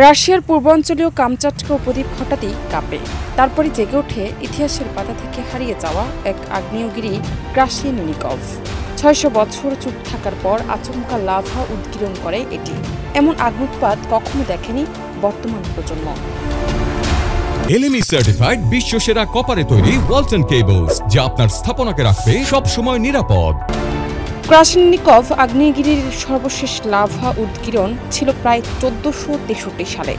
রাশিয়ার পূর্বাঞ্চলীয় কামচাটকা উপদ্বীপ হঠাৎই কাঁপে। তারপরে জেগে ওঠে ইতিহাসের পাতা থেকে হারিয়ে যাওয়া এক আগ্নেয়গিরি ক্রাসিনিকভ। ৬০০ বছর চুপ থাকার পর আচমকা লাভা উদ্গীরণ করে এটি। এমন আগ্নুৎপাত কখনো দেখেনি বর্তমান প্রজন্ম। এলএমই সার্টিফাইড বিশ্বসেরা কপারে তৈরি ওয়ালটন কেবলস, যা আপনার স্থাপনাকে রাখবে সব সময় নিরাপদ। ক্রাসিনিকভ আগ্নেয়গিরির সর্বশেষ লাভা উদ্গীরণ ছিল প্রায় ১৪৬৩ সালে।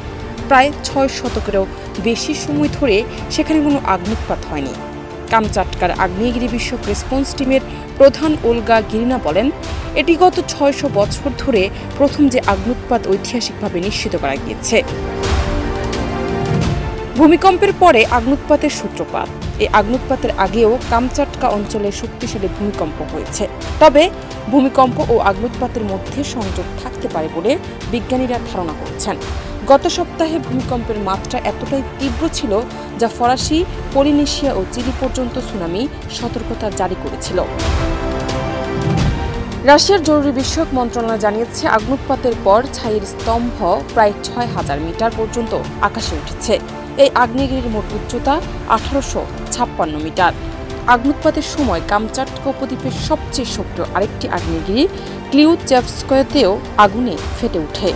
প্রায় ৬ শতকেরও বেশি সময় ধরে সেখানে কোনো আগ্নুৎপাত হয়নি। কামচাটকার আগ্নেয়গিরি বিষয়ক রেসপন্স টিমের প্রধান ওলগা গিরিনা বলেন, এটি গত ৬০০ বছর ধরে প্রথম যে আগ্নুৎপাত ঐতিহাসিকভাবে নিশ্চিত করা গিয়েছে। ভূমিকম্পের পরে আগ্নুৎপাতের সূত্রপাত। এই আগ্নুৎপাতের আগেও কামচাটকা অঞ্চলে শক্তিশালী ভূমিকম্প হয়েছে। তবে ভূমিকম্প ও আগ্নুৎপাতের মধ্যে সংযোগ থাকতে পারে বলে বিজ্ঞানীরা ধারণা করছেন। গত সপ্তাহে ভূমিকম্পের মাত্রা এতটাই তীব্র ছিল যা ফরাসি, পলিনেশিয়া ও চিলি পর্যন্ত সুনামি সতর্কতা জারি করেছিল। রাশিয়ার জরুরি বিষয়ক মন্ত্রণালয় জানিয়েছে, আগ্নুৎপাতের পর ছাইয়ের স্তম্ভ প্রায় ৬,০০০ মিটার পর্যন্ত আকাশে উঠেছে। এই আগ্নেয়গিরির মোট উচ্চতা ১৮৫৬ মিটার। আগ্নুৎপাতের সময় কামচাটকা উপদ্বীপের সবচেয়ে সক্রিয় আরেকটি আগ্নেয়গিরি ক্লিউচেভস্কয়েতেও আগুনে ফেটে ওঠে।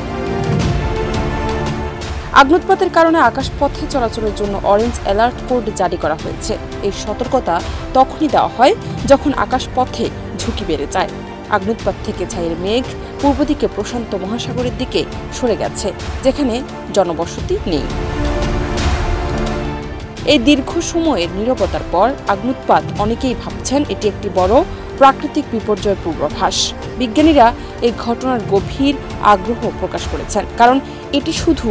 আগ্নুৎপাতের কারণে আকাশপথে চলাচলের জন্য অরেঞ্জ অ্যালার্ট কোড জারি করা হয়েছে। এই সতর্কতা তখনই দেওয়া হয় যখন আকাশপথে ঝুঁকি বেড়ে যায়। আগ্নুৎপাত থেকে ছাইয়ের মেঘ পূর্ব দিকে প্রশান্ত মহাসাগরের দিকে সরে গেছে, যেখানে জনবসতি নেই। এই দীর্ঘ সময়ের নীরবতার পর আগ্নুৎপাত অনেকেই ভাবছেন এটি একটি বড় প্রাকৃতিক বিপর্যয়ের পূর্বাভাস। বিজ্ঞানীরা এই ঘটনার গভীর আগ্রহ প্রকাশ করেছেন, কারণ এটি শুধু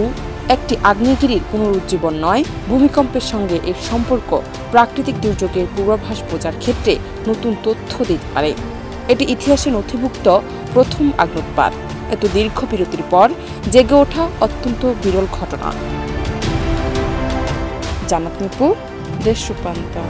একটি আগ্নেয়গিরির পুনরুজ্জীবন নয়, ভূমিকম্পের সঙ্গে এর সম্পর্ক প্রাকৃতিক দুর্যোগের পূর্বাভাস বোঝার ক্ষেত্রে নতুন তথ্য দিতে পারে। এটি ইতিহাসে নথিভুক্ত প্রথম আগ্নুৎপাত। এত দীর্ঘ বিরতির পর জেগে ওঠা অত্যন্ত বিরল ঘটনা। জান্নাত নিপু, দেশ রূপান্তর।